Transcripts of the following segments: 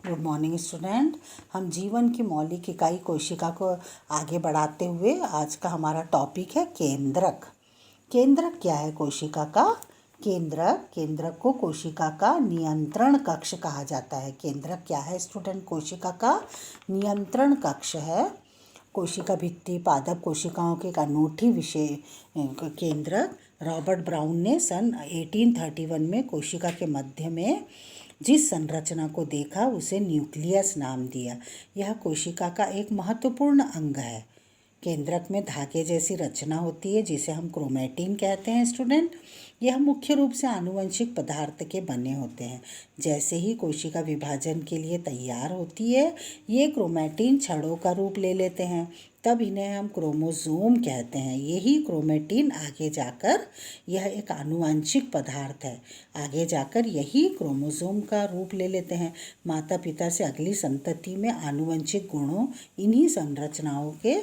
Good morning student. हम जीवन की मौलिक इकाई कोशिका को आगे बढ़ाते हुए आज का हमारा टॉपिक है केंद्रक। केंद्रक क्या है कोशिका का? केंद्रक को कोशिका का नियंत्रण कक्ष कहा जाता है। केंद्रक क्या है स्टूडेंट? कोशिका का नियंत्रण कक्ष है। कोशिका भित्ति पादप कोशिकाओं के एक अनूठी विषय केंद्रक रॉबर्ट ब्राउन ने सन 1831 में कोशिका के मध्य में जिस संरचना को देखा उसे न्यूक्लियस नाम दिया। यह कोशिका का एक महत्वपूर्ण अंग है। केंद्रक में धागे जैसी रचना होती है जिसे हम क्रोमैटिन कहते हैं स्टूडेंट। यह मुख्य रूप से आनुवंशिक पदार्थ के बने होते हैं। जैसे ही कोशिका विभाजन के लिए तैयार होती है ये क्रोमैटिन छड़ों का रूप ले लेते हैं, तब इन्हें हम क्रोमोसोम कहते हैं। यही क्रोमैटिन आगे जाकर यह एक आनुवंशिक पदार्थ है, आगे जाकर यही क्रोमोसोम का रूप ले लेते हैं। माता पिता से अगली संतति में आनुवंशिक गुणों इन्हीं संरचनाओं के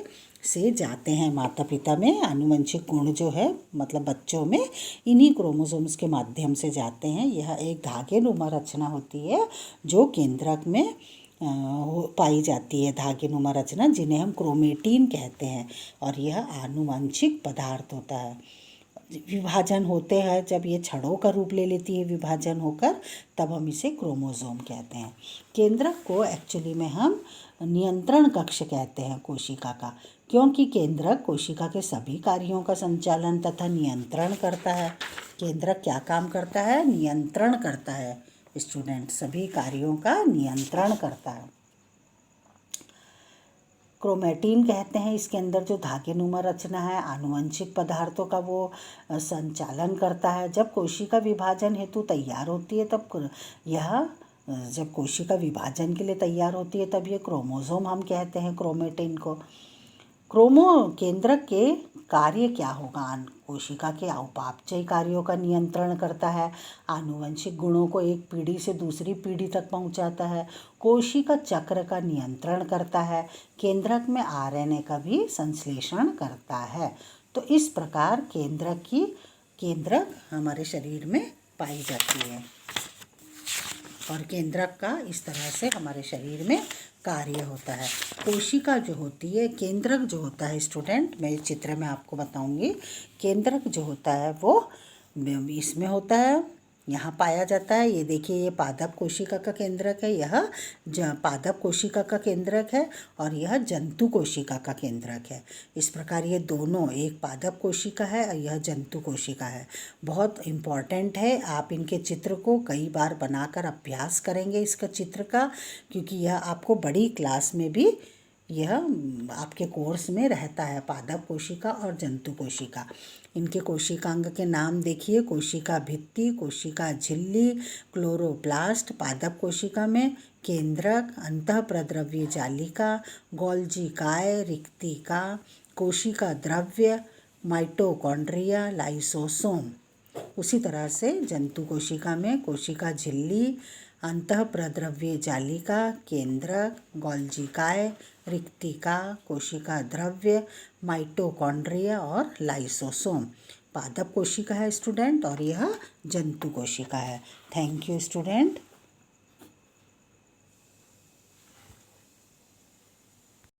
से जाते हैं। माता पिता में आनुवंशिक गुण जो है मतलब बच्चों में इन्हीं क्रोमोसोम्स के माध्यम से जाते हैं। यह एक धागेनुमा रचना होती है जो केंद्रक में पाई जाती है। धागेनुमा रचना जिन्हें हम क्रोमैटिन कहते हैं और यह आनुवंशिक पदार्थ होता है। विभाजन होते हैं जब ये छड़ों का रूप ले लेती है विभाजन होकर, तब हम इसे क्रोमोसोम कहते हैं। केंद्रक को एक्चुअली में हम नियंत्रण कक्ष कहते हैं कोशिका का, क्योंकि केंद्रक कोशिका के सभी कार्यों का संचालन तथा नियंत्रण करता है। केंद्रक क्या काम करता है? नियंत्रण करता है स्टूडेंट, सभी कार्यों का नियंत्रण करता है। क्रोमैटिन कहते हैं इसके अंदर जो धागेनुमा रचना है आनुवंशिक पदार्थों का वो संचालन करता है। जब कोशिका विभाजन हेतु तैयार होती है तब यह जब कोशिका विभाजन के लिए तैयार होती है तब ये क्रोमोसोम हम कहते हैं क्रोमैटिन को। केंद्रक के कार्य क्या होगा? कोशिका के उपापचय कार्यों का नियंत्रण करता है, आनुवंशिक गुणों को एक पीढ़ी से दूसरी पीढ़ी तक पहुंचाता है, कोशिका चक्र का नियंत्रण करता है, केंद्रक में आरएनए का भी संश्लेषण करता है। तो इस प्रकार केंद्रक हमारे शरीर में पाई जाती है और केंद्रक का इस तरह से हमारे शरीर में कार्य होता है। कोशिका जो होती है, केंद्रक जो होता है स्टूडेंट, मैं चित्र में आपको बताऊंगी। केंद्रक जो होता है वो इसमें होता है, यहाँ पाया जाता है। ये देखिए ये पादप कोशिका का केंद्रक है, यह पादप कोशिका का केंद्रक है और यह जंतु कोशिका का केंद्रक है। इस प्रकार ये दोनों, एक पादप कोशिका है और यह जंतु कोशिका है। बहुत इम्पॉर्टेंट है, आप इनके चित्र को कई बार बनाकर अभ्यास करेंगे इसका चित्र का, क्योंकि यह आपको बड़ी क्लास में भी यह आपके कोर्स में रहता है। पादप कोशिका और जंतु कोशिका, इनके कोशिकांग के नाम देखिए। कोशिका भित्ति, कोशिका झिल्ली, क्लोरोप्लास्ट पादप कोशिका में, केंद्रक, अंतःप्रद्रव्य जालिका, गोल्जी काय, रिक्तिका, कोशिका द्रव्य, माइटोकॉन्ड्रिया, लाइसोसोम। उसी तरह से जंतु कोशिका में कोशिका झिल्ली, अंतःप्रद्रव्य जालिका, केंद्रक, गोल्जी काय, रिक्तिका, कोशिका द्रव्य, माइटोकॉन्ड्रिया और लाइसोसोम पादप कोशिका है स्टूडेंट और यह जंतु कोशिका है। Thank you student.